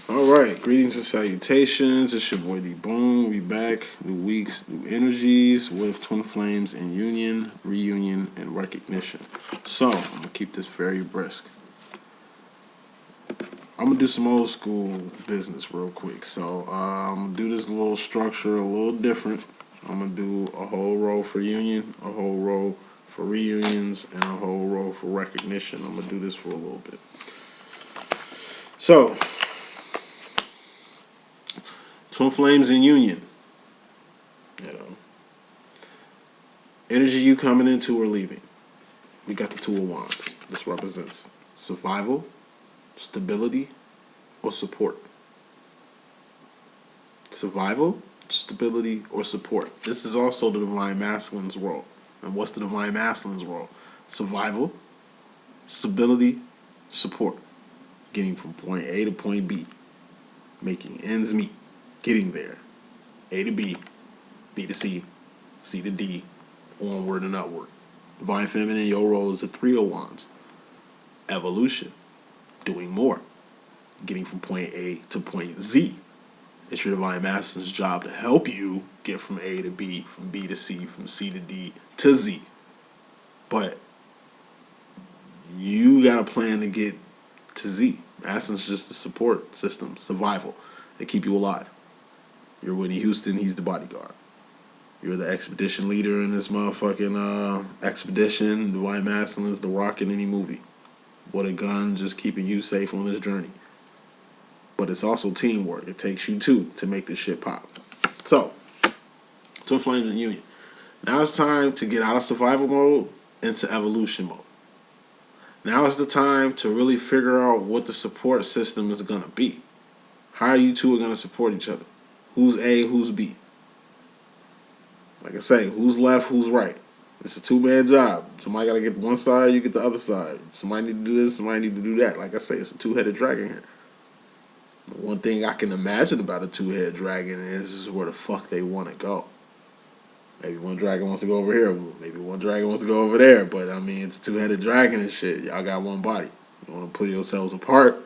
Alright, greetings and salutations. It's your boy D Boom. We back. New weeks, new energies with twin flames in union, reunion, and recognition. So, I'm gonna keep this very brisk. I'm gonna do some old school business real quick. So, I'm gonna do this little structure a little different. I'm gonna do a whole row for union, a whole row for reunions, and a whole row for recognition. I'm gonna do this for a little bit. So, twin flames in union. You know, energy you coming into or leaving. We got the Two of Wands. This represents survival, stability, or support. Survival, stability, or support. This is also the Divine Masculine's role. And what's the Divine Masculine's role? Survival, stability, support. Getting from point A to point B. Making ends meet. Getting there. A to B, B to C, C to D, onward and upward. Divine Feminine, your role is the Three of Wands. Evolution. Doing more. Getting from point A to point Z. It's your Divine Masculine's job to help you get from A to B, from B to C, from C to D to Z. But you got a plan to get to Z. Masculine's just the support system, survival. They keep you alive. You're Whitney Houston, he's the bodyguard. You're the expedition leader in this motherfucking expedition. Divine Masculine's the rock in any movie. With a gun, just keeping you safe on this journey. But it's also teamwork. It takes you two to make this shit pop. So, twin flames in union. Now it's time to get out of survival mode into evolution mode. Now is the time to really figure out what the support system is going to be. How you two are going to support each other. Who's A, who's B. Like I say, who's left, who's right. It's a two-man job. Somebody got to get one side, you get the other side. Somebody need to do this, somebody need to do that. Like I say, it's a two-headed dragon here. The one thing I can imagine about a two-headed dragon is where the fuck they want to go. Maybe one dragon wants to go over here. Maybe one dragon wants to go over there. But, I mean, it's a two-headed dragon and shit. Y'all got one body. You want to pull yourselves apart,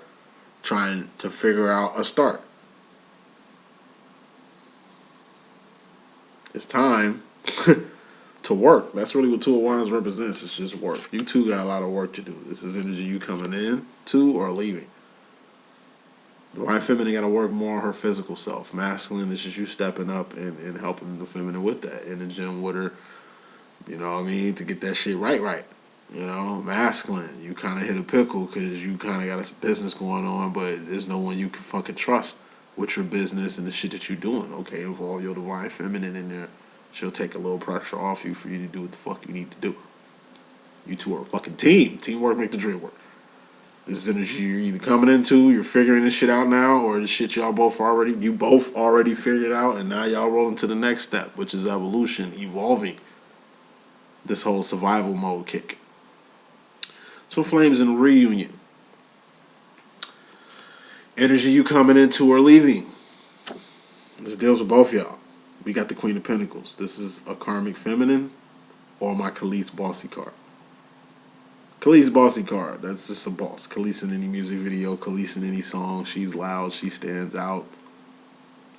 trying to figure out a start. It's time to work. That's really what Two of Wands represents. It's just work. You two got a lot of work to do. This is energy you coming in to or leaving. Divine Feminine got to work more on her physical self. Masculine, this is you stepping up and helping the feminine with that. In the gym with her, you know what I mean, to get that shit right. You know, masculine, you kind of hit a pickle because you kind of got a business going on, but there's no one you can fucking trust with your business and the shit that you're doing. Okay, involve your Divine Feminine in there. She'll take a little pressure off you for you to do what the fuck you need to do. You two are a fucking team. Teamwork make the dream work. This is energy you're either coming into, you're figuring this shit out now, or the shit you both already figured out, and now y'all rolling to the next step, which is evolution, evolving this whole survival mode kick. Twin flames in reunion. Energy you coming into or leaving. This deals with both y'all. We got the Queen of Pentacles. This is a karmic feminine or my Khalees bossy card. Khalees bossy card. That's just a boss. Khalees in any music video, Khalees in any song. She's loud. She stands out.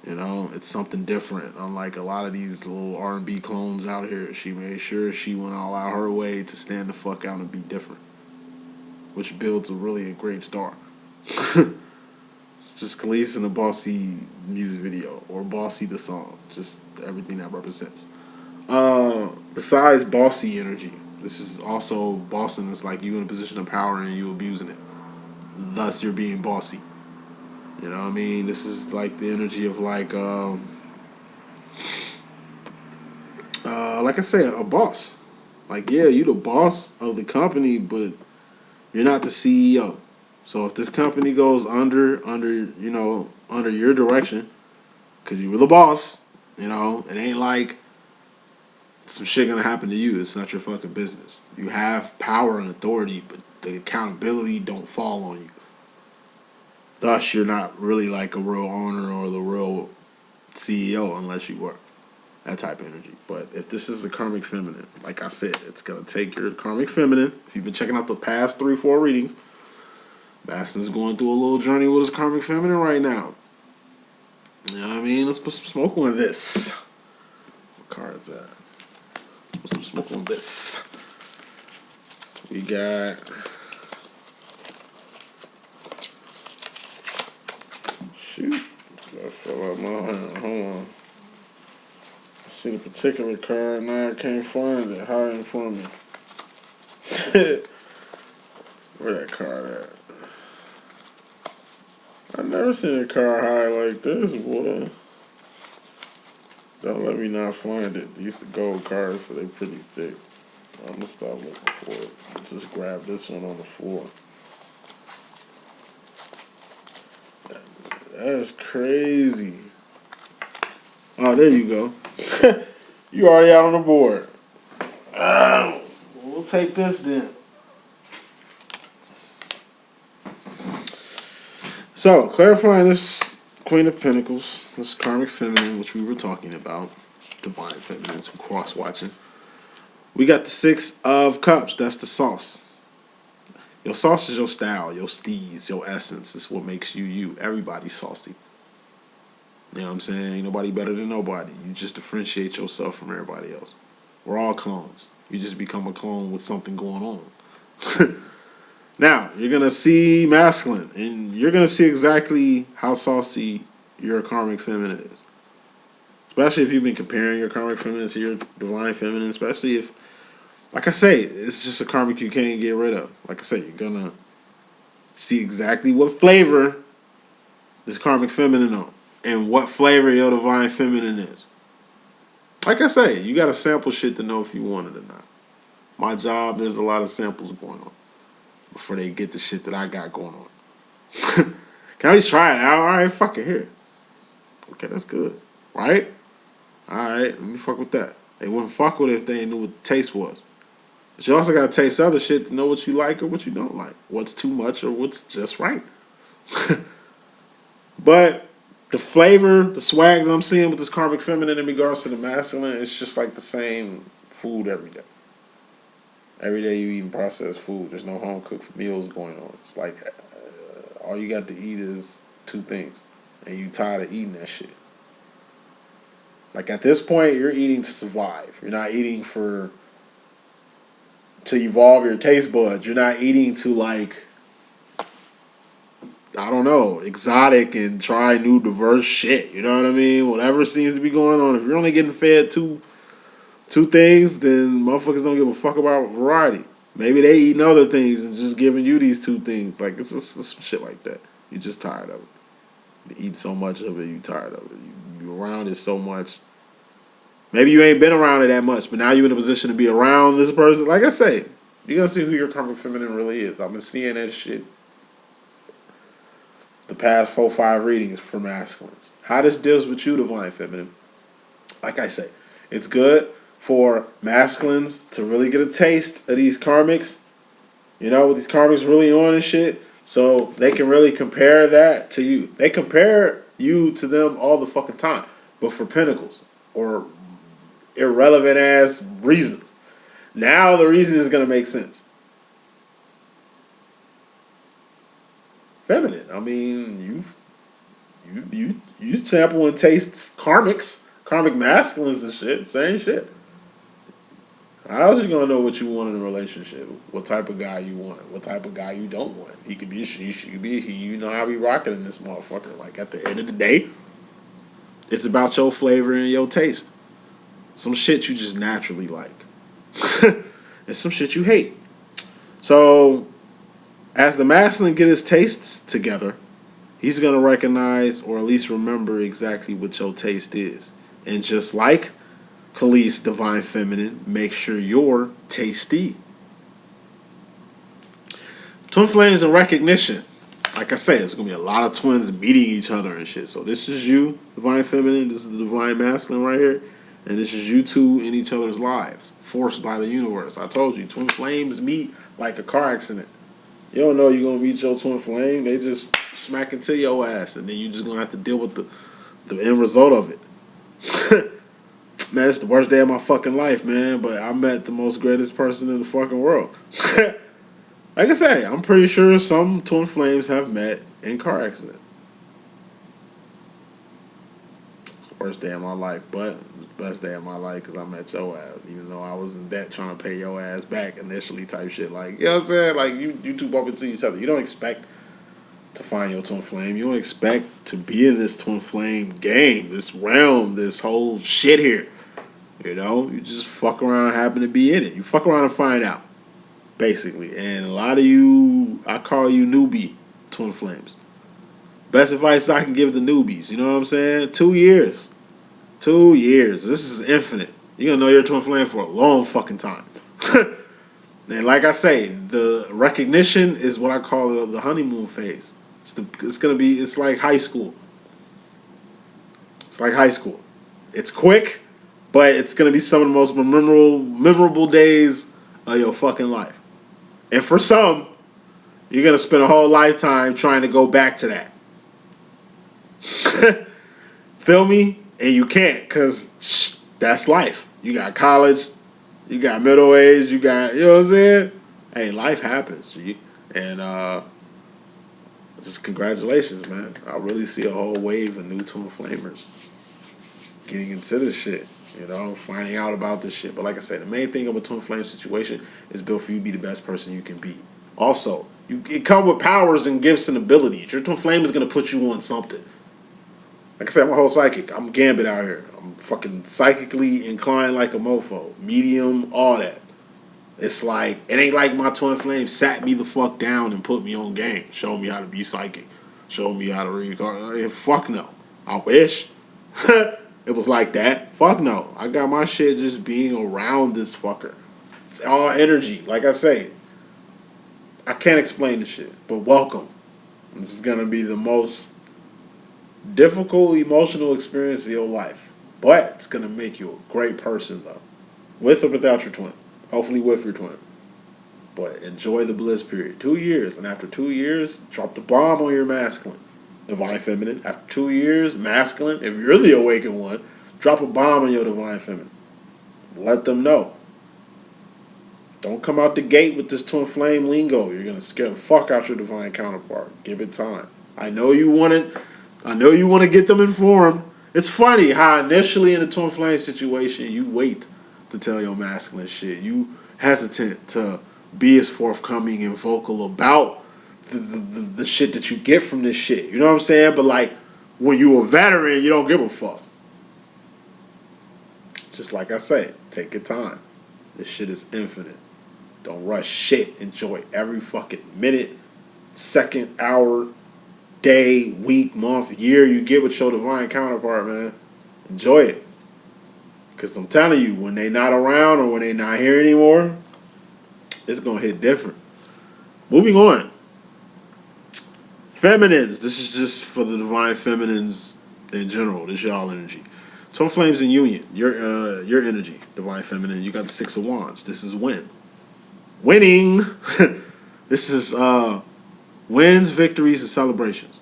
You know, it's something different. Unlike a lot of these little R&B clones out here, she made sure she went all out her way to stand the fuck out and be different, which builds a great star. It's just Khalees in a bossy music video or bossy the song. Just everything that represents. Besides bossy energy, this is also bossing. It's like you in a position of power and you abusing it. Thus, you're being bossy. You know what I mean? This is like the energy of like I said, a boss. Like, yeah, you the boss of the company, but you're not the CEO. So if this company goes under your direction, because you were the boss, you know, it ain't like some shit gonna happen to you. It's not your fucking business. You have power and authority, but the accountability don't fall on you. Thus, you're not really like a real owner or the real CEO unless you were. That type of energy. But if this is a karmic feminine, like I said, it's gonna take your karmic feminine. If you've been checking out the past 3-4 readings, Masculine's going through a little journey with his karmic feminine right now. You know what I mean? Let's put some smoke on this. What card is that? Put some smoke on this. We got... Shoot. I fell out my hand. Hold on. I see the particular card, now I can't find it. Hide in front of me. Where that card at? I've never seen a card high like this, boy. Don't let me not find it. These the gold cards, so they pretty thick. I'm gonna stop looking for it. Just grab this one on the floor. That's crazy. Oh, there you go. You already out on the board. We'll take this then. So, clarifying this Queen of Pentacles, this karmic feminine, which we were talking about, divine feminines, cross-watching. We got the Six of Cups. That's the sauce. Your sauce is your style, your steez, your essence. It's what makes you you. Everybody's saucy. You know what I'm saying? Ain't nobody better than nobody. You just differentiate yourself from everybody else. We're all clones. You just become a clone with something going on. Now, you're going to see masculine, and you're going to see exactly how saucy your karmic feminine is. Especially if you've been comparing your karmic feminine to your divine feminine, especially if, like I say, it's just a karmic you can't get rid of. Like I say, you're going to see exactly what flavor this karmic feminine on and what flavor your divine feminine is. Like I say, you got to sample shit to know if you want it or not. My job, there's a lot of samples going on before they get the shit that I got going on. Can I at least try it out? All right, fuck it, here. Okay, that's good. Right? All right, let me fuck with that. They wouldn't fuck with it if they knew what the taste was. But you also got to taste other shit to know what you like or what you don't like. What's too much or what's just right. But the flavor, the swag that I'm seeing with this karmic feminine in regards to the masculine, it's just like the same food every day. Every day you eating processed food. There's no home cooked meals going on. It's like all you got to eat is two things, and you tired of eating that shit. Like at this point, you're eating to survive. You're not eating to evolve your taste buds. You're not eating to like, I don't know, exotic and try new diverse shit. You know what I mean? Whatever seems to be going on. If you're only getting fed two things, then motherfuckers don't give a fuck about variety. Maybe they eating other things and just giving you these two things. Like, it's some shit like that. You're just tired of it. You eat so much of it, you tired of it. You around it so much. Maybe you ain't been around it that much, but now you're in a position to be around this person. Like I say, you're going to see who your karmic feminine really is. I've been seeing that shit the past 4-5 readings for masculines. How this deals with you, divine feminine. Like I say, it's good for masculines to really get a taste of these karmics, you know, what these karmics really on and shit, so they can really compare that to you. They compare you to them all the fucking time, but for pentacles or irrelevant ass reasons. Now the reason is going to make sense. Feminine, I mean, you sample and taste karmics, karmic masculines and shit, same shit. How else you gonna know what you want in a relationship? What type of guy you want? What type of guy you don't want? He could be a she could be a he. You know how we rocking in this motherfucker. Like at the end of the day, it's about your flavor and your taste. Some shit you just naturally like, and some shit you hate. So, as the masculine get his tastes together, he's gonna recognize or at least remember exactly what your taste is, and just like Khalees, divine feminine, make sure you're tasty. Twin flames and recognition. Like I say, there's going to be a lot of twins meeting each other and shit. So this is you, divine feminine. This is the divine masculine right here. And this is you two in each other's lives. Forced by the universe. I told you, twin flames meet like a car accident. You don't know you're going to meet your twin flame. They just smack into your ass. And then you're just going to have to deal with the end result of it. Man, it's the worst day of my fucking life, man. But I met the most greatest person in the fucking world. Like I say, I'm pretty sure some twin flames have met in car accident. Worst day of my life, but best day of my life because I met your ass. Even though I was in debt trying to pay your ass back initially, type shit. Like, you know what I'm saying? Like, you two bump into each other. You don't expect to find your twin flame. You don't expect to be in this twin flame game, this realm, this whole shit here. You know, you just fuck around and happen to be in it. You fuck around and find out, basically. And a lot of you, I call you newbie twin flames. Best advice I can give the newbies, you know what I'm saying? 2 years. 2 years. This is infinite. You're gonna know your twin flame for a long fucking time. And like I say, the recognition is what I call the honeymoon phase. It's like high school. It's like high school. It's quick, but it's gonna be some of the most memorable days of your fucking life. And for some, you're gonna spend a whole lifetime trying to go back to that. Feel me? And you can't, because that's life. You got college, you got middle age, you got, you know what I'm saying? Hey, life happens, G. And just congratulations, man. I really see a whole wave of new twin flamers getting into this shit, you know, finding out about this shit. But like I said, the main thing of a twin flame situation is built for you to be the best person you can be. Also, it comes with powers and gifts and abilities. Your twin flame is going to put you on something. Like I said, I'm a whole psychic. I'm Gambit out here. I'm fucking psychically inclined like a mofo. Medium, all that. It's like, it ain't like my twin flame sat me the fuck down and put me on game. Showed me how to be psychic. Showed me how to read cards. Fuck no. I wish. It was like that. Fuck no. I got my shit just being around this fucker. It's all energy. Like I say, I can't explain the shit, but welcome. This is going to be the most difficult emotional experience of your life. But it's going to make you a great person, though. With or without your twin. Hopefully with your twin. But enjoy the bliss period. 2 years. And after 2 years, drop the bomb on your masculine. Divine feminine. After 2 years, masculine. If you're the awakened one, drop a bomb on your divine feminine. Let them know. Don't come out the gate with this twin flame lingo. You're going to scare the fuck out your divine counterpart. Give it time. I know you want it. I know you want to get them informed. It's funny how initially in the twin flame situation, you wait to tell your masculine shit. You hesitant to be as forthcoming and vocal about the shit that you get from this shit. You know what I'm saying? But like, when you a veteran, you don't give a fuck. Just like I say, take your time. This shit is infinite. Don't rush shit. Enjoy every fucking minute, second, hour, day, week, month, year you get with your divine counterpart, man. Enjoy it. Because I'm telling you, when they not around or when they not here anymore, it's going to hit different. Moving on. Feminines. This is just for the divine feminines in general. This is y'all energy. Twin flames in union. Your energy, divine feminine. You got the 6 of wands. This is win. Winning. This is wins, victories, and celebrations.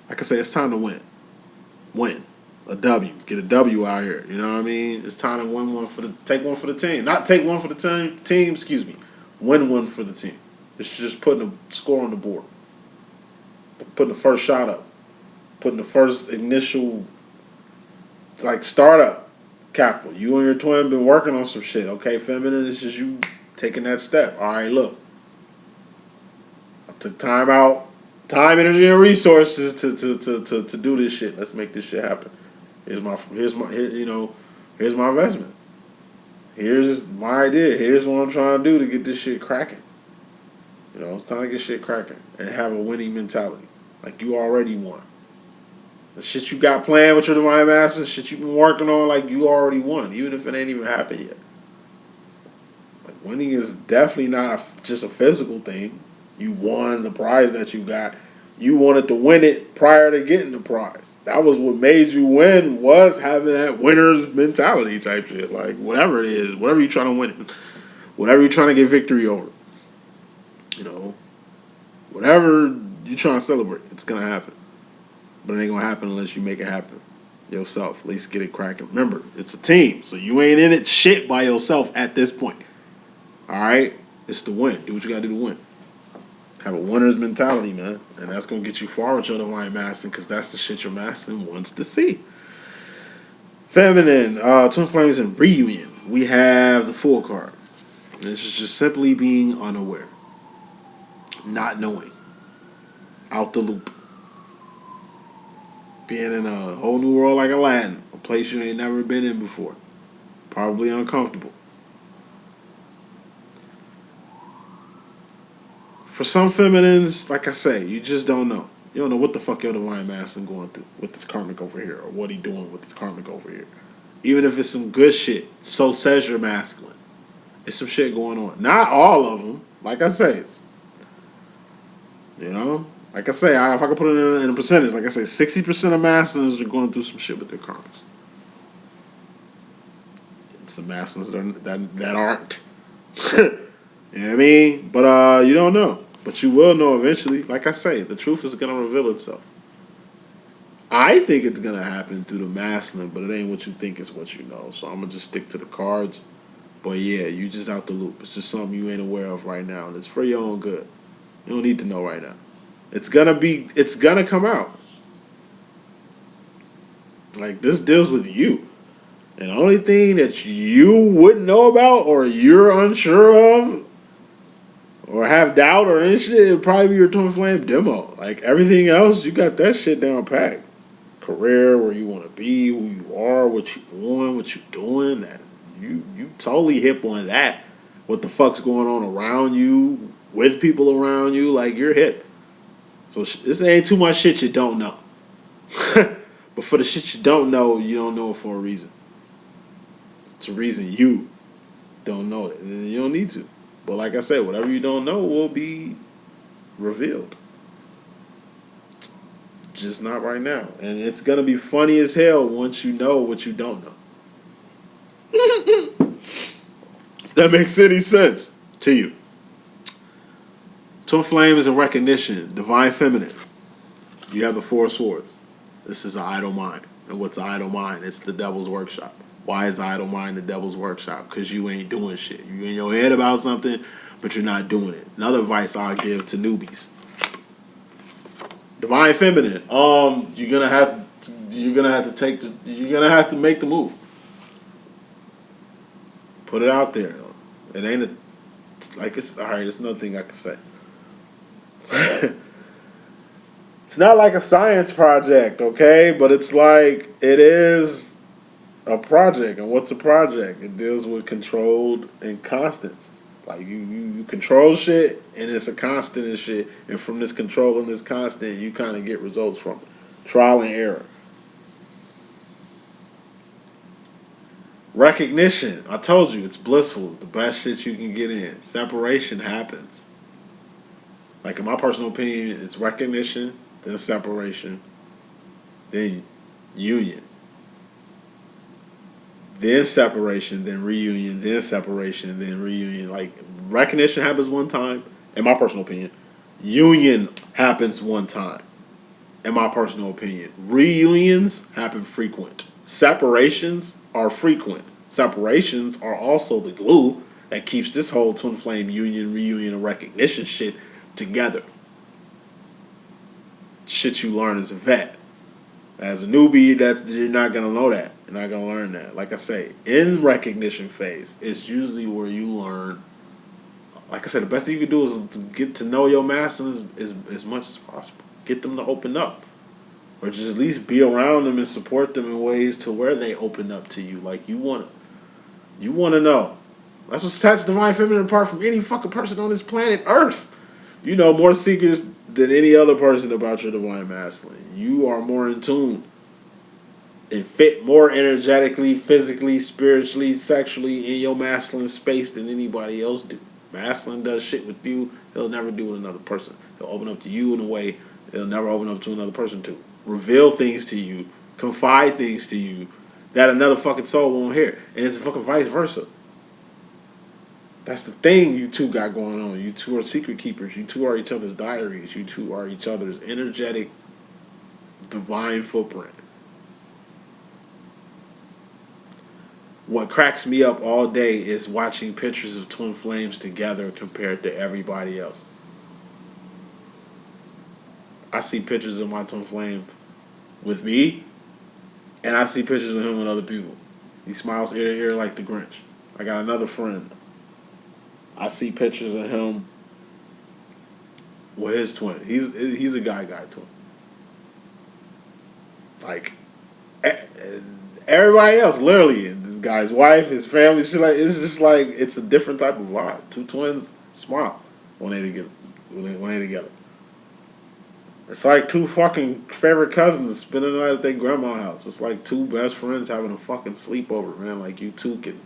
Like I say, it's time to win. Win. A W. Get a W out here. You know what I mean? It's time to win one take one for the team. Not take one for the team, excuse me. Win one for the team. It's just putting a score on the board. Putting the first shot up. Putting the first initial, like, startup capital. You and your twin been working on some shit. Okay, feminine, it's just you taking that step. All right, look. I took time out, time, energy, and resources to do this shit. Let's make this shit happen. Here's my investment. Here's my idea. Here's what I'm trying to do to get this shit cracking. You know, it's time to get shit cracking and have a winning mentality. Like you already won. The shit you got planned with your divine master, shit you've been working on, like you already won, even if it ain't even happened yet. Like winning is definitely not just a physical thing. You won the prize that you got. You wanted to win it prior to getting the prize. That was what made you win, was having that winner's mentality type shit. Like whatever it is, whatever you're trying to win, whatever you're trying to get victory over. You know, whatever you're trying to celebrate, it's going to happen. But it ain't going to happen unless you make it happen yourself. At least get it cracking. Remember, it's a team. So you ain't in it shit by yourself at this point. All right? It's to win. Do what you gotta do to win. Have a winner's mentality, man. And that's gonna get you far with your divine masculine, because that's the shit your masculine wants to see. Feminine, twin flames and reunion. We have the Fool card. This is just simply being unaware. Not knowing. Out the loop. Being in a whole new world like Aladdin. A place you ain't never been in before. Probably uncomfortable. For some feminines, like I say, you just don't know. You don't know what the fuck your divine masculine going through with this karmic over here, or what he doing with this karmic over here. Even if it's some good shit, so says your masculine. It's some shit going on. Not all of them. Like I say, it's, you know, like I say, if I could put it in a percentage, like I say, 60% of masculines are going through some shit with their karmics. It's the masculines that aren't. You know what I mean? But you don't know. But you will know eventually. Like I say, the truth is going to reveal itself. I think it's going to happen through the masculine, but it ain't what you think, it's what you know. So I'm going to just stick to the cards. But yeah, you just out the loop. It's just something you ain't aware of right now. And it's for your own good. You don't need to know right now. It's going to come out. Like, this deals with you. And the only thing that you wouldn't know about, or you're unsure of, or have doubt or any shit, it'd probably be your twin flame demo. Like, everything else, you got that shit down packed. Career, where you want to be, who you are, what you want, what you doing. That you totally hip on that. What the fuck's going on around you, with people around you, like, you're hip. So this ain't too much shit you don't know. But for the shit you don't know it for a reason. It's a reason you don't know it. And you don't need to. But like I said, whatever you don't know will be revealed. Just not right now. And it's going to be funny as hell once you know what you don't know. If that makes any sense to you. Twin flames and recognition. Divine feminine. You have the Four Swords. This is an idle mind. And what's an idle mind? It's the devil's workshop. Why is the idle mind the devil's workshop? Because you ain't doing shit. You in your head about something, but you're not doing it. Another advice I'll give to newbies. Divine feminine. You're gonna have to make the move. Put it out there. It ain't it's all right. There's nothing I can say. It's not like a science project, okay? But it's like it is a project. And what's a project? It deals with controlled and constants. Like you control shit, and it's a constant and shit. And from this control and this constant, you kind of get results from it. Trial and error. Recognition. I told you, it's blissful. It's the best shit you can get in. Separation happens. Like, in my personal opinion, it's recognition, then separation, then union. Then separation, then reunion, then separation, then reunion. Like, recognition happens one time, in my personal opinion. Union happens one time, in my personal opinion. Reunions happen frequent. Separations are frequent. Separations are also the glue that keeps this whole twin flame union, reunion, and recognition shit together. Shit you learn as a vet. As a newbie, you're not gonna know that. You're not gonna learn that. Like I say, in recognition phase, it's usually where you learn. Like I said, the best thing you can do is to get to know your masters as much as possible. Get them to open up, or just at least be around them and support them in ways to where they open up to you. Like you want to know. That's what sets divine feminine apart from any fucking person on this planet Earth. You know more secrets than any other person about your divine masculine. You are more in tune and fit more energetically, physically, spiritually, sexually in your masculine space than anybody else do. Masculine does shit with you, he'll never do with another person. He'll open up to you in a way he'll never open up to another person to. Reveal things to you, confide things to you that another fucking soul won't hear. And it's fucking vice versa. That's the thing you two got going on. You two are secret keepers. You two are each other's diaries. You two are each other's energetic, divine footprint. What cracks me up all day is watching pictures of twin flames together compared to everybody else. I see pictures of my twin flame with me, and I see pictures of him with other people. He smiles ear to ear like the Grinch. I got another friend. I see pictures of him with his twin. He's a guy twin. Like everybody else, literally, this guy's wife, his family, shit like it's just like it's a different type of vibe. Two twins smile when they together. When they together. It's like two fucking favorite cousins spending the night at their grandma's house. It's like two best friends having a fucking sleepover, man. Like you two can.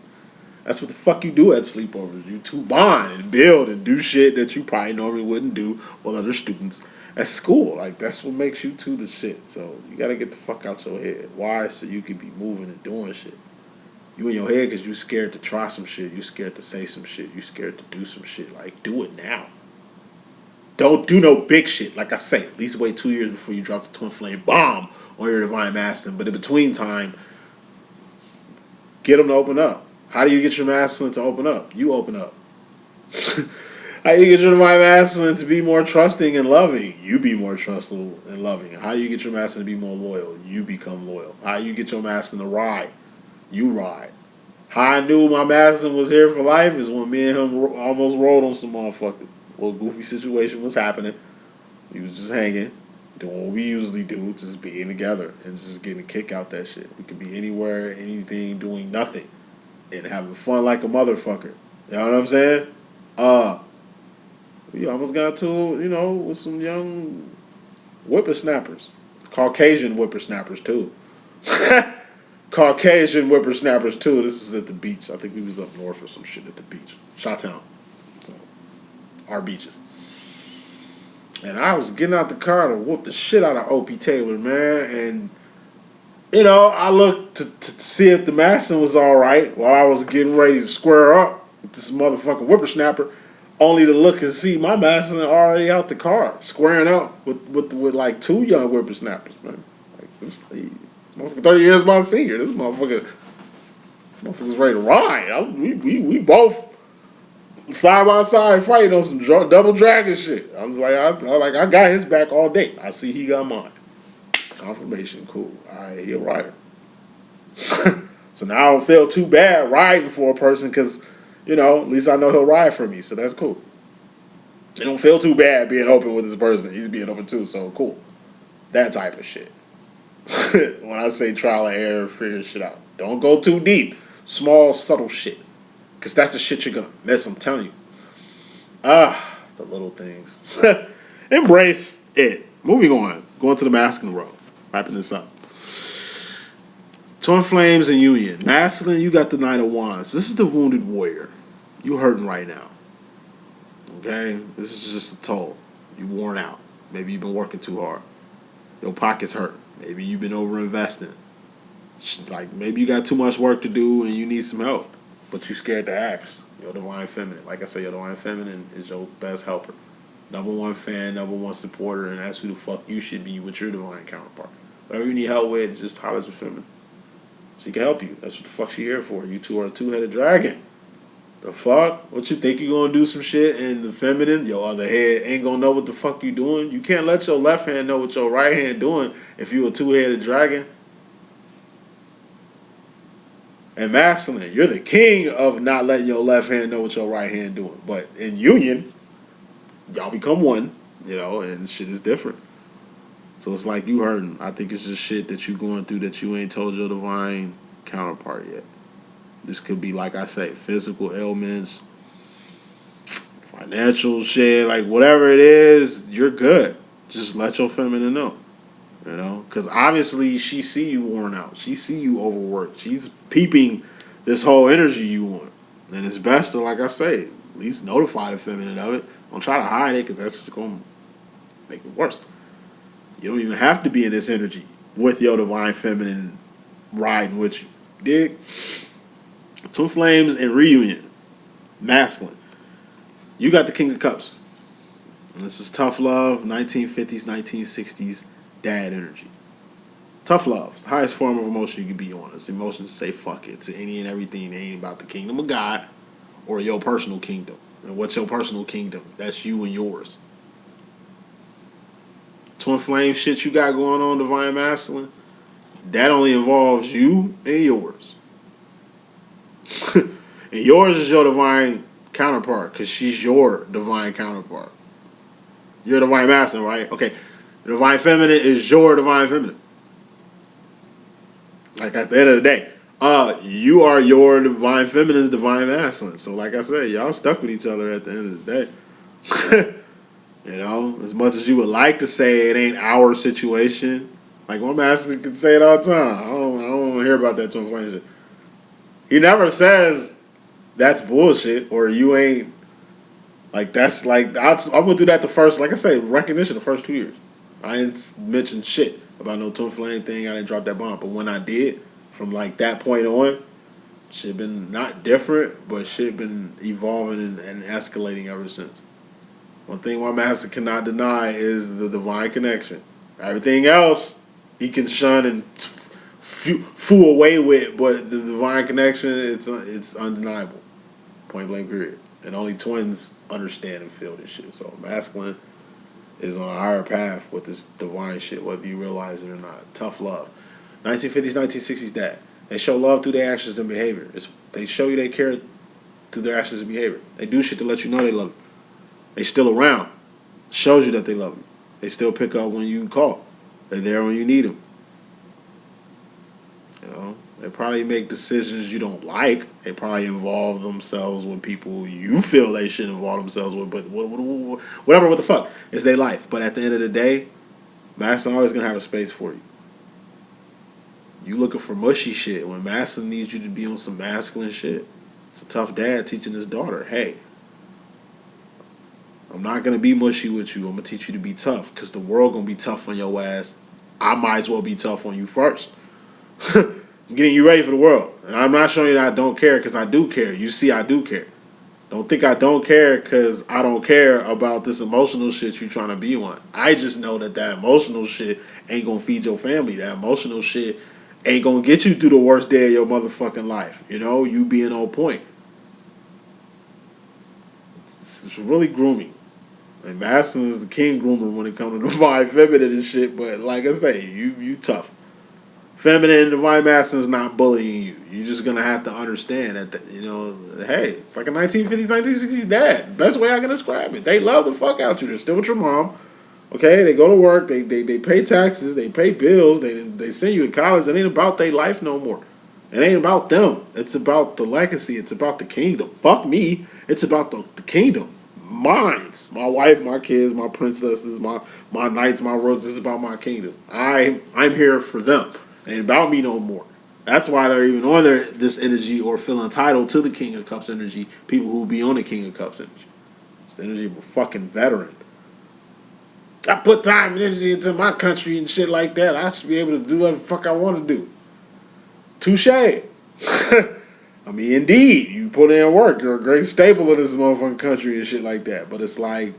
That's what the fuck you do at sleepovers. You two bond and build and do shit that you probably normally wouldn't do with other students at school. Like that's what makes you two the shit. So you gotta get the fuck out your head. Why? So you can be moving and doing shit. You in your head because you scared to try some shit. You scared to say some shit. You scared to do some shit. Like do it now. Don't do no big shit. Like I say, at least wait 2 years before you drop the twin flame bomb on your divine masculine. But in between time, get them to open up. How do you get your masculine to open up? You open up. How do you get your divine masculine to be more trusting and loving? You be more trustful and loving. How do you get your masculine to be more loyal? You become loyal. How do you get your masculine to ride? You ride. How I knew my masculine was here for life is when me and him almost rolled on some motherfuckers. Well, goofy situation was happening. We was just hanging, doing what we usually do, just being together and just getting a kick out that shit. We could be anywhere, anything, doing nothing, and having fun like a motherfucker. You know what I'm saying? We almost got to, with some young whippersnappers. Caucasian whippersnappers, too. Caucasian whippersnappers, too. This is at the beach. I think we was up north or some shit at the beach. Chi-Town. So, our beaches. And I was getting out the car to whoop the shit out of Opie Taylor, man. And, I looked to see if the masculine was all right while I was getting ready to square up with this motherfucking whippersnapper, only to look and see my masculine already out the car, squaring up with like two young whippersnappers, man. Like, this motherfucker 30 years my senior. This motherfucker's ready to ride. We both side by side fighting on some double dragon shit. I was like, I got his back all day. I see he got mine. Confirmation, cool. All right, he a rider. So now I don't feel too bad riding for a person because, at least I know he'll ride for me. So that's cool. It don't feel too bad being open with this person. He's being open too, so cool. That type of shit. When I say trial and error, figure shit out. Don't go too deep. Small, subtle shit. Because that's the shit you're going to miss, I'm telling you. The little things. Embrace it. Moving on. Going to the masculine row. Wrapping this up. Twin flames and union. Masculine, you got the Knight of Wands. This is the wounded warrior. You hurting right now. Okay? This is just a toll. You worn out. Maybe you've been working too hard. Your pockets hurt. Maybe you've been over-investing. Like, maybe you got too much work to do and you need some help. But you scared to ask. Your divine feminine. Like I said, your divine feminine is your best helper. Number one fan, number one supporter, and that's who the fuck you should be with your divine counterpart. Whatever you need help with, just holler at your feminine. She can help you. That's what the fuck she here for. You two are a two-headed dragon. The fuck? What you think you gonna do some shit and the feminine, your other head, ain't gonna know what the fuck you doing? You can't let your left hand know what your right hand doing if you a two-headed dragon. And masculine, you're the king of not letting your left hand know what your right hand doing. But in union, y'all become one, and shit is different. So it's like you hurting. I think it's just shit that you going through that you ain't told your divine counterpart yet. This could be, like I say, physical ailments, financial shit, like whatever it is, you're good. Just let your feminine know. Because obviously she see you worn out. She see you overworked. She's peeping this whole energy you want. And it's best to, like I say, at least notify the feminine of it. Don't try to hide it because that's just going to make it worse. You don't even have to be in this energy with your divine feminine riding with you. Dig? Twin flames and reunion. Masculine. You got the King of Cups. And this is tough love, 1950s, 1960s, dad energy. Tough love. It's the highest form of emotion you can be on. It's the emotion to say fuck it to any and everything that ain't about the kingdom of God or your personal kingdom. And what's your personal kingdom? That's you and yours. Twin flame shit you got going on, divine masculine, that only involves you and yours. And yours is your divine counterpart because she's your divine counterpart. You're divine masculine, right? Okay. The divine feminine is your divine feminine. Like at the end of the day, you are your divine feminine's divine masculine. So like I said, y'all stuck with each other at the end of the day. You know, as much as you would like to say it ain't our situation, like one master can say it all the time. I don't want to hear about that twin flame shit. He never says that's bullshit or you ain't like that's like I went through that the first, like I say, recognition the first 2 years. I didn't mention shit about no twin flame thing. I didn't drop that bomb, but when I did, from like that point on, shit been not different, but shit been evolving and escalating ever since. One thing my master cannot deny is the divine connection. Everything else he can shun and fool away with, but the divine connection, it's undeniable. Point blank period. And only twins understand and feel this shit. So masculine is on a higher path with this divine shit, whether you realize it or not. Tough love. 1950s, 1960s dad. They show love through their actions and behavior. They show you they care through their actions and behavior. They do shit to let you know they love you. They still around. Shows you that they love you. They still pick up when you call. They're there when you need them. You know, they probably make decisions you don't like. They probably involve themselves with people you feel they should involve themselves with. But whatever, what the fuck, it's their life. But at the end of the day, Master always gonna have a space for you. You looking for mushy shit when Master needs you to be on some masculine shit. It's a tough dad teaching his daughter, hey, I'm not going to be mushy with you. I'm going to teach you to be tough because the world going to be tough on your ass. I might as well be tough on you first. I'm getting you ready for the world. And I'm not showing you that I don't care because I do care. You see I do care. Don't think I don't care because I don't care about this emotional shit you trying to be on. I just know that emotional shit ain't going to feed your family. That emotional shit ain't going to get you through the worst day of your motherfucking life. You know, you being on point. It's really grooming. And Masson is the king groomer when it comes to divine feminine and shit. But like I say, you tough. Feminine and divine masculine is not bullying you. You're just gonna have to understand that you know, hey, it's like a 1950s, 1960s dad. Best way I can describe it. They love the fuck out you. They're still with your mom. Okay, they go to work. They pay taxes. They pay bills. They send you to college. It ain't about their life no more. It ain't about them. It's about the legacy. It's about the kingdom. Fuck me. It's about the kingdom. Mines, my wife, my kids, my princesses, my knights, my roses. This is about my kingdom. I'm here for them. It ain't about me no more. That's why they're even on this energy or feel entitled to the King of Cups energy. People who be on the King of Cups energy. It's the energy of a fucking veteran. I put time and energy into my country and shit like that. I should be able to do whatever the fuck I want to do. Touche. I mean, indeed, you put in work. You're a great staple of this motherfucking country and shit like that. But it's like,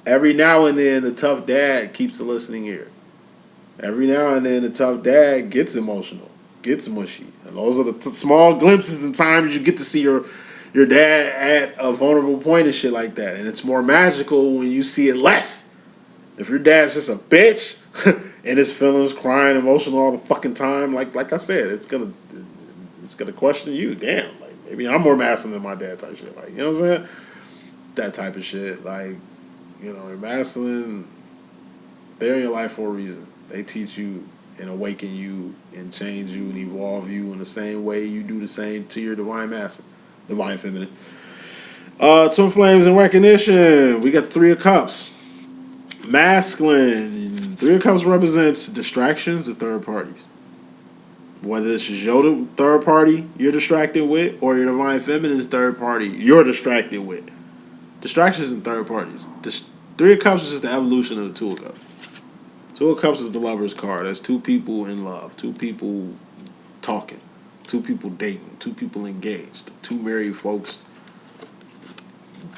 every now and then, the tough dad keeps a listening ear. Every now and then, the tough dad gets emotional, gets mushy. And those are the small glimpses and times you get to see your dad at a vulnerable point and shit like that. And it's more magical when you see it less. If your dad's just a bitch and his feelings, crying, emotional all the fucking time, like I said, it's gonna question you. Damn, like maybe I'm more masculine than my dad type shit. Like, you know what I'm saying? That type of shit. Like, you know, you're masculine, they're in your life for a reason. They teach you and awaken you and change you and evolve you in the same way you do the same to your divine masculine, divine feminine. Twin flames and recognition. We got 3 of Cups. Masculine. 3 of Cups represents distractions of third parties. Whether this is your third party you're distracted with or your divine feminine's third party you're distracted with. Distractions and third parties. This 3 of Cups is just the evolution of the 2 of Cups. 2 of Cups is the lover's card. That's 2 people in love, 2 people talking, 2 people dating, 2 people engaged, 2 married folks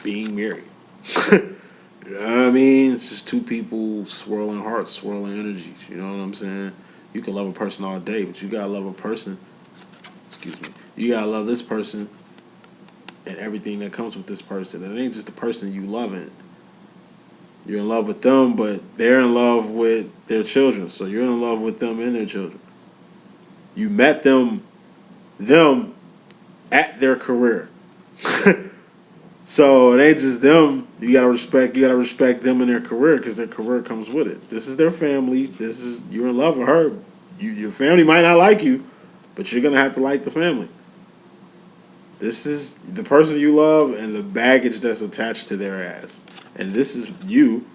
being married. You know what I mean? It's just 2 people swirling hearts, swirling energies. You know what I'm saying? You can love a person all day, but you gotta love a person. Excuse me. You gotta love this person and everything that comes with this person. It ain't just the person you loving. You're in love with them, but they're in love with their children. So you're in love with them and their children. You met them at their career. So it ain't just them. You gotta respect them and their career because their career comes with it. This is their family. You're in love with her. Your family might not like you, but you're gonna have to like the family. This is the person you love and the baggage that's attached to their ass. And this is you.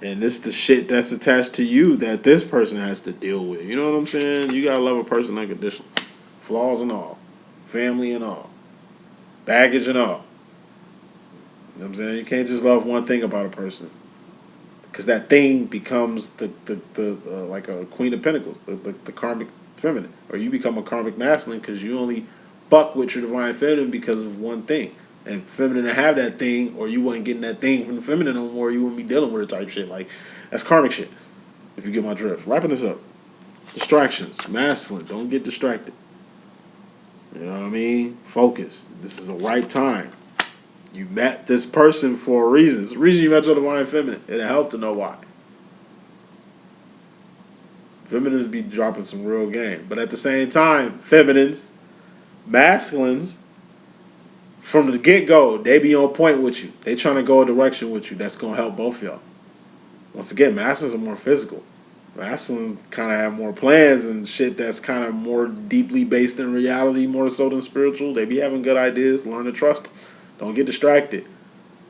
And this is the shit that's attached to you that this person has to deal with. You know what I'm saying? You gotta love a person unconditionally. Flaws and all. Family and all. Baggage and all. You know what I'm saying? You can't just love one thing about a person. Because that thing becomes the like a queen of pentacles, the karmic feminine. Or you become a karmic masculine because you only fuck with your divine feminine because of one thing. And feminine to have that thing, or you wasn't getting that thing from the feminine no more, you wouldn't be dealing with it type shit. Like, that's karmic shit, if you get my drift. Wrapping this up. Distractions. Masculine. Don't get distracted. You know what I mean? Focus. This is a ripe time. You met this person for a reason. It's the reason you met your divine feminine. It'll help to know why. Feminines be dropping some real game. But at the same time, feminines, masculines, from the get-go, they be on point with you. They trying to go a direction with you that's going to help both y'all. Once again, masculines are more physical. Masculines kind of have more plans and shit that's kind of more deeply based in reality, more so than spiritual. They be having good ideas. Learn to trust them. Don't get distracted.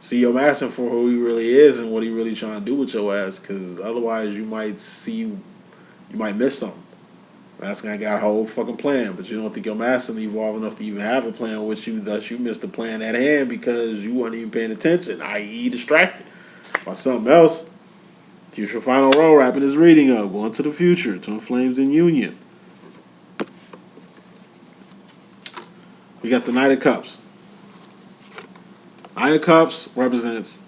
See your masculine for who he really is and what he really trying to do with your ass, because otherwise you might miss something. Masculine got a whole fucking plan, but you don't think your masculine evolved enough to even have a plan with you, thus you missed the plan at hand because you weren't even paying attention, i.e. distracted by something else. Future final roll, wrapping his reading up, going to the future, twin flames in union. We got the Knight of Cups. Knight of Cups represents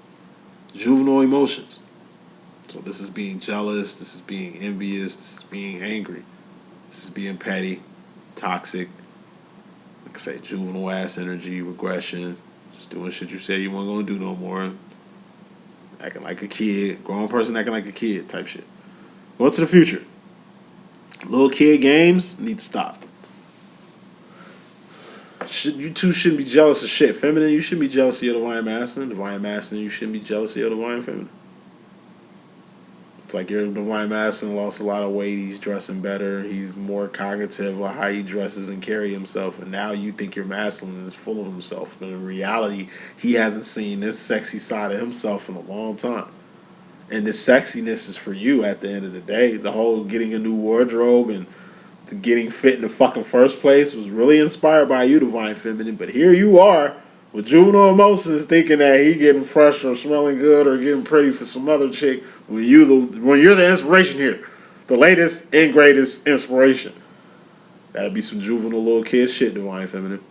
juvenile emotions. So this is being jealous, this is being envious, this is being angry, this is being petty, toxic, like I say, juvenile ass energy, regression, just doing shit you said you weren't gonna do no more, acting like a kid, grown person acting like a kid type shit. Going to the future. Little kid games need to stop. You two shouldn't be jealous of shit. Feminine, you shouldn't be jealous of your divine masculine. Divine masculine, you shouldn't be jealous of your divine feminine. It's like your divine masculine lost a lot of weight. He's dressing better. He's more cognitive of how he dresses and carry himself. And now you think your masculine is full of himself. But in reality, he hasn't seen this sexy side of himself in a long time. And this sexiness is for you at the end of the day. The whole getting a new wardrobe and getting fit in the fucking first place was really inspired by you, divine feminine. But here you are with juvenile emotions, thinking that he getting fresh or smelling good or getting pretty for some other chick when you're the inspiration here, the latest and greatest inspiration. That'd be some juvenile little kid shit, divine feminine.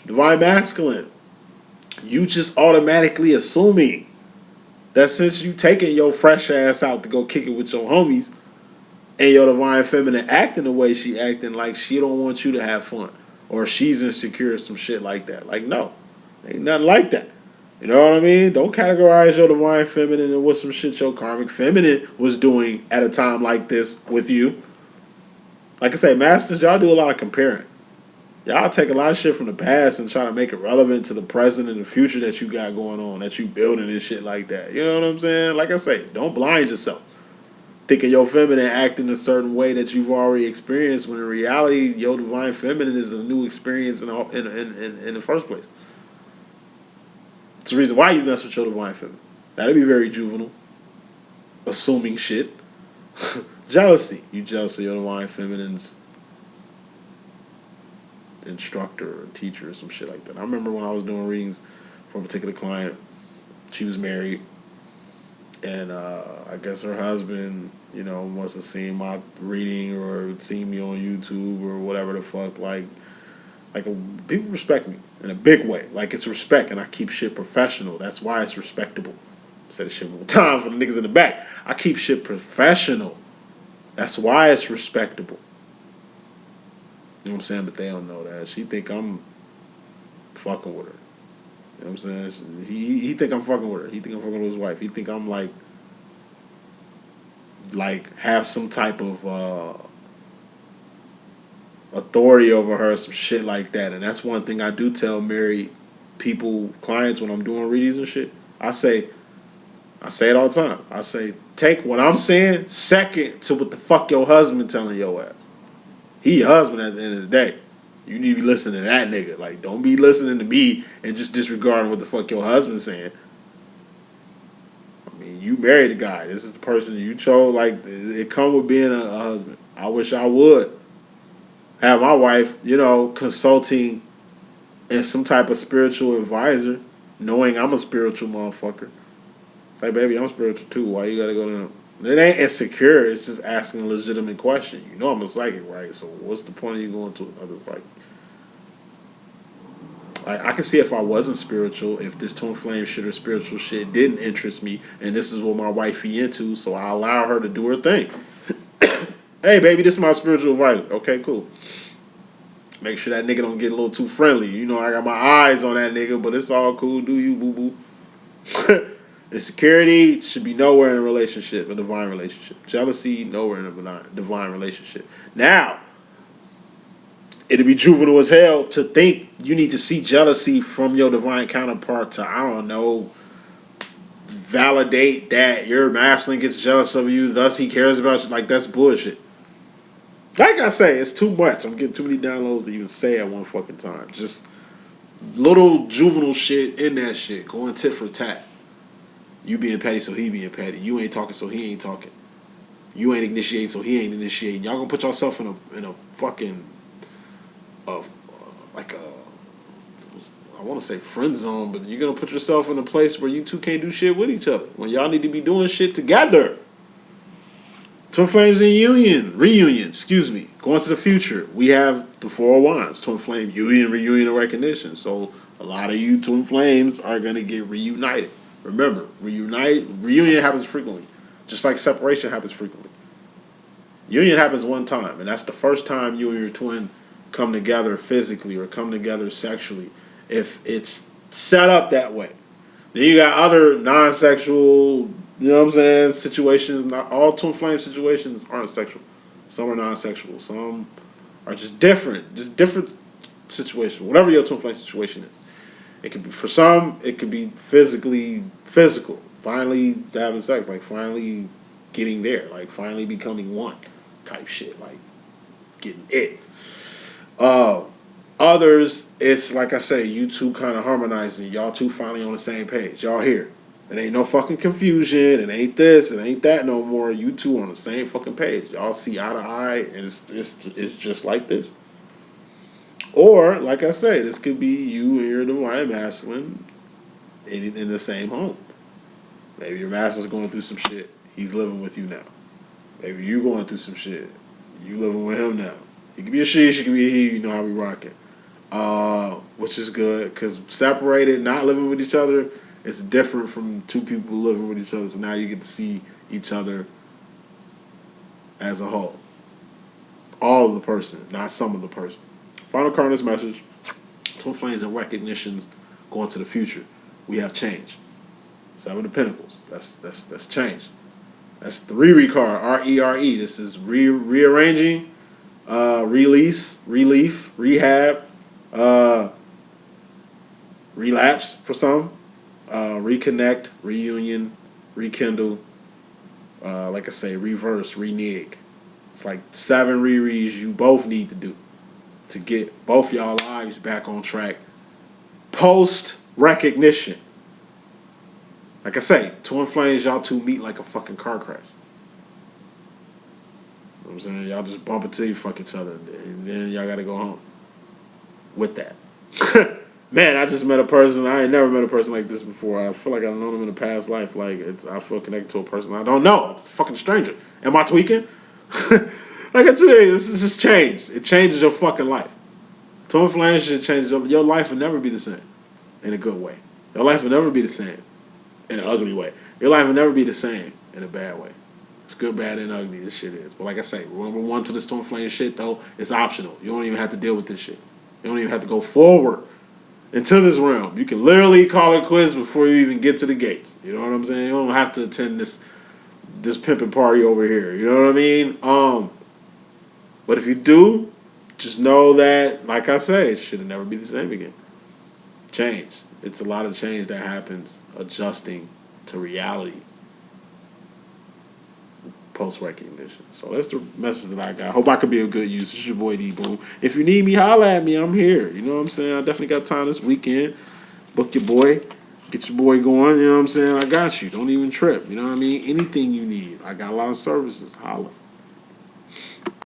Divine masculine, you just automatically assuming that since you taking your fresh ass out to go kick it with your homies, and your divine feminine acting the way she acting, like she don't want you to have fun, or she's insecure, some shit like that. Like, no, ain't nothing like that. You know what I mean? Don't categorize your divine feminine and what some shit your karmic feminine was doing at a time like this with you. Like I say, masters, y'all do a lot of comparing. Y'all take a lot of shit from the past and try to make it relevant to the present and the future that you got going on, that you building and shit like that. You know what I'm saying? Like I say, don't blind yourself thinking your feminine acting a certain way that you've already experienced, when in reality, your divine feminine is a new experience in the first place. It's the reason why you mess with your divine feminine. That'd be very juvenile. Assuming shit. Jealousy. You jealous of your divine feminine's instructor or teacher or some shit like that. I remember when I was doing readings for a particular client, she was married, and I guess her husband, must have seen my reading or seen me on YouTube or whatever the fuck. People respect me in a big way. Like, it's respect, and I keep shit professional. That's why it's respectable. I said this shit one time for the niggas in the back. I keep shit professional. That's why it's respectable. You know what I'm saying? But they don't know that. She think I'm fucking with her. You know what I'm saying? He think I'm fucking with her. He think I'm fucking with his wife. He think I'm like have some type of authority over her, some shit like that. And that's one thing I do tell married people, clients, when I'm doing readings and shit. I say it all the time. I say, take what I'm saying second to what the fuck your husband telling your ass. He your husband at the end of the day. You need to be listening to that nigga. Like, don't be listening to me and just disregarding what the fuck your husband's saying. I mean, you married the guy. This is the person you chose. Like, it come with being a husband. I wish I would have my wife, consulting as some type of spiritual advisor, knowing I'm a spiritual motherfucker. It's like, baby, I'm spiritual too. Why you gotta go to them? It ain't insecure. It's just asking a legitimate question. You know I'm a psychic, right? So what's the point of you going to another psychic? Like, I can see if I wasn't spiritual, if this twin flame shit or spiritual shit didn't interest me, and this is what my wifey into, so I allow her to do her thing. Hey, baby, this is my spiritual advisor. Okay, cool. Make sure that nigga don't get a little too friendly. You know, I got my eyes on that nigga, but it's all cool. Do you, boo-boo? Insecurity should be nowhere in a relationship, a divine relationship. Jealousy, nowhere in a divine relationship. Now, it'd be juvenile as hell to think you need to see jealousy from your divine counterpart to, I don't know, validate that your masculine gets jealous of you, thus he cares about you. Like, that's bullshit. Like I say, it's too much. I'm getting too many downloads to even say at one fucking time. Just little juvenile shit in that shit, going tit for tat. You being petty, so he being petty. You ain't talking, so he ain't talking. You ain't initiating, so he ain't initiating. Y'all gonna put yourself in a fucking like a, I want to say friend zone, but you're gonna put yourself in a place where you two can't do shit with each other when y'all need to be doing shit together. Twin Flames in reunion, excuse me. Going to the future, we have the Four of Wands, Twin Flame union, reunion, and recognition. So a lot of you Twin Flames are gonna get reunited. Remember, reunion happens frequently, just like separation happens frequently. Union happens one time, and that's the first time you and your twin come together physically or come together sexually, if it's set up that way. Then you got other non-sexual, you know what I'm saying, situations. Not all twin flame situations aren't sexual. Some are non-sexual. Some are just different situations. Whatever your twin flame situation is. It could be, for some, it could be physical. Finally having sex, like finally getting there, like finally becoming one type shit, like getting it. Others, it's like I say, you two kind of harmonizing. Y'all two finally on the same page. Y'all here. It ain't no fucking confusion. It ain't this. It ain't that no more. You two on the same fucking page. Y'all see eye to eye, and it's just like this. Or, like I say, this could be you and your divine masculine in the same home. Maybe your masculine's going through some shit. He's living with you now. Maybe you going through some shit. You living with him now. He could be a she could be a he. You know how we rocking. Which is good, because separated, not living with each other, it's different from two people living with each other. So now you get to see each other as a whole. All of the person, not some of the person. Final card in this message: Twin Flames and recognitions going to the future. We have change. Seven of Pentacles. That's change. That's the Rere card. R-E-R-E. This is rearranging, release, relief, rehab, relapse for some, reconnect, reunion, rekindle. Like I say, reverse, renege. It's like 7 rereads you both need to do to get both y'all lives back on track post recognition. Like I say, twin flames, y'all two meet like a fucking car crash. You know what I'm saying? Y'all just bump until you fuck each other, and then y'all gotta go home with that. Man, I just met a person. I ain't never met a person like this before. I feel like I've known them in a past life. Like, I feel connected to a person I don't know. It's a fucking stranger. Am I tweaking? Like I tell you, this is just change. It changes your fucking life. Twin flames should change your life. Will never be the same in a good way. Your life will never be the same in an ugly way. Your life will never be the same in a bad way. It's good, bad, and ugly. This shit is. But like I say, number one to the Storm Flame shit though, it's optional. You don't even have to deal with this shit. You don't even have to go forward into this realm. You can literally call it quits before you even get to the gates. You know what I'm saying? You don't have to attend this pimping party over here. You know what I mean? But if you do, just know that, like I say, it should never be the same again. Change. It's a lot of change that happens adjusting to reality post recognition. So that's the message that I got. Hope I could be of good use. It's your boy D Boom. If you need me, holla at me. I'm here. You know what I'm saying? I definitely got time this weekend. Book your boy. Get your boy going. You know what I'm saying? I got you. Don't even trip. You know what I mean? Anything you need. I got a lot of services. Holla.